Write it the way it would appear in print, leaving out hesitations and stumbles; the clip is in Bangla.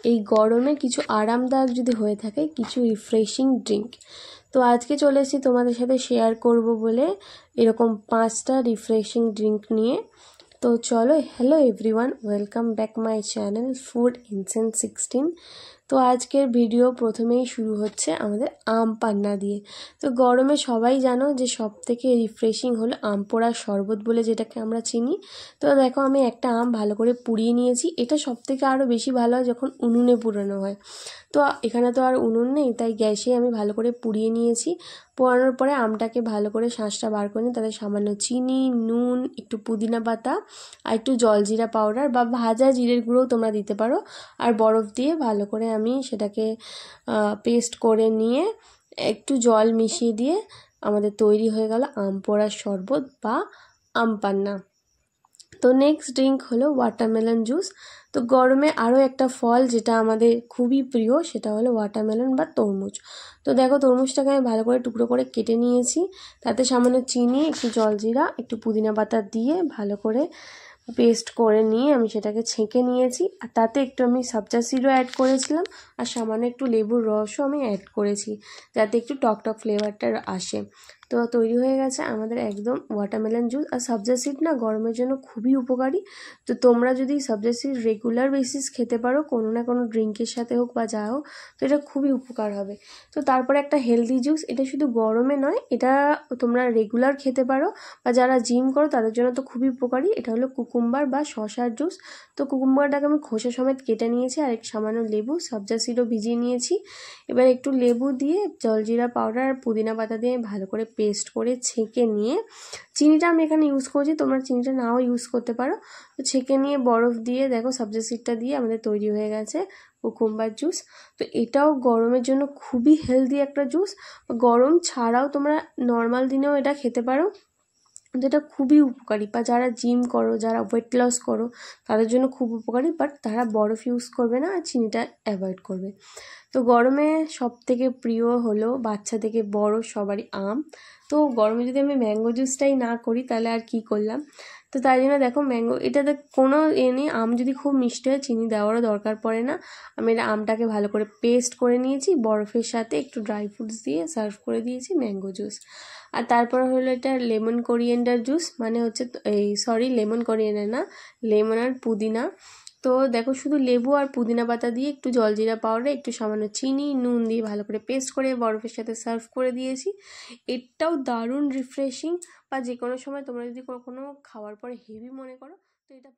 এই গরমে কিছু আরামদায়ক যদি হয়ে থাকে কিছু রিফ্রেশিং ড্রিঙ্ক। তো আজকে চলে এসেছি তোমাদের সাথে শেয়ার করব বলে এরকম 5টা রিফ্রেশিং ড্রিঙ্ক নিয়ে। তো চলো, hello everyone, welcome back my channel food incense 16। তো আজকের ভিডিও প্রথমেই শুরু হচ্ছে আমাদের আম পান্না দিয়ে। তো গরমে সবাই জানো যে সব থেকে রিফ্রেশিং হলো আম পোড়ার শরবত বলে যেটাকে আমরা চিনি। তো দেখো, আমি একটা আম ভালো করে পুড়িয়ে নিয়েছি। এটা সব থেকে আরও বেশি ভালো হয় যখন উনুনে পুড়ানো হয়। তো এখানে তো আর উনুন নেই, তাই গ্যাসে আমি ভালো করে পুড়িয়ে নিয়েছি। পোড়ানোর পরে আমটাকে ভালো করে শাঁসটা বার করে নিই। তাতে সামান্য চিনি, নুন, একটু পুদিনা পাতা আর একটু জলজিরা পাউডার বা ভাজা জিরের গুঁড়োও তোমরা দিতে পারো, আর বরফ দিয়ে ভালো করে আমি সেটাকে পেস্ট করে নিয়ে একটু জল মিশিয়ে দিয়ে আমাদের তৈরি হয়ে গেল আম পোড়ার শরবত বা আম পান্না। তো নেক্সট ড্রিঙ্ক হলো ওয়াটারমেলন জুস। তো গরমে আরও একটা ফল যেটা আমাদের খুবই প্রিয় সেটা হলো ওয়াটারমেলন বা তরমুজ। তো দেখো, তরমুজটাকে আমি ভালো করে টুকরো করে কেটে নিয়েছি। তাতে সামান্য চিনি, একটু জলজিরা, একটু পুদিনা পাতা দিয়ে ভালো করে পেস্ট করে নিয়ে আমি সেটাকে ছেঁকে নিয়েছি। আর তাতে একটু আমি সবজা সিডও অ্যাড করেছিলাম, আর সামান্য একটু লেবুর রসও আমি অ্যাড করেছি যাতে একটু টক ফ্লেভারটা আসে। তো তৈরি হয়ে গেছে আমাদের একদম ওয়াটারমেলন জুস। আর সবজা সিড না গরমের জন্য খুবই উপকারী। তো তোমরা যদি সবজা সিড রেগুলার বেসিস খেতে পারো কোনো না কোনো ড্রিঙ্কের সাথে হোক বা যা হোক, তো এটা খুবই উপকার হবে। তো তারপরে একটা হেলদি জুস, এটা শুধু গরমে নয়, এটা তোমরা রেগুলার খেতে পারো বা যারা জিম করো তাদের জন্য তো খুবই উপকারী। এটা হলো কুকুম্বার বা শশার জুস। তো কুকুম্বারটাকে আমি খোসা সমেত কেটে নিয়েছি, আর একটু সামান্য লেবু, সবজা সিডও ভিজিয়ে নিয়েছি। এবার একটু লেবু দিয়ে জলজিরা পাউডার আর পুদিনা পাতা দিয়ে ভালো করে পেস্ট করে ছেঁকে নিয়ে, চিনিটা আমি এখানে ইউজ করছি, তোমরা চিনিটা নাও ইউজ করতে পারো। তো ছেঁকে নিয়ে বরফ দিয়ে দেখো সবজা সিডটা দিয়ে আমাদের তৈরি হয়ে গেছে কুকুম্বার জুস। তো এটাও গরমের জন্য খুবই হেলদি একটা জুস। গরম ছাড়াও তোমরা নর্মাল দিনেও এটা খেতে পারো। যেটা খুবই উপকারী, বা যারা জিম করো, যারা ওয়েট লস করো তাদের জন্য খুব উপকারী, বাট তারা বরফ ইউজ করবে না আর চিনিটা অ্যাভয়েড করবে। তো গরমে সব থেকে প্রিয় হলো বাচ্চা থেকে বড় সবারই আম। তো গরমে যদি আমি ম্যাঙ্গো জুসটাই না করি তাহলে আর কি করলাম। তো তাই জন্য দেখো, ম্যাঙ্গো এটাতে কোনো নেই, আম যদি খুব মিষ্টি হয় চিনি দেওয়ারও দরকার পড়ে না। আমি এটা আমটাকে ভালো করে পেস্ট করে নিয়েছি, বরফের সাথে একটু ড্রাই ফ্রুটস দিয়ে সার্ভ করে দিয়েছি ম্যাঙ্গো জুস। আর তারপর হলো এটা লেমন কোরিয়েন্ডার জুস, মানে হচ্ছে লেমন কোরিয়েন্ডার না, লেমন আর পুদিনা। তো দেখো, শুধু লেবু আর পুদিনা পাতা দিয়ে একটু জলজিরা পাউডার, একটু সামান্য চিনি, নুন দিয়ে ভালো করে পেস্ট করে বরফের সাথে সার্ভ করে দিয়েছি। এটাও দারুণ রিফ্রেশিং, বা যে কোনো সময় তোমরা যদি কোনো খাওয়ার পরে হেভি মনে করো তো এটা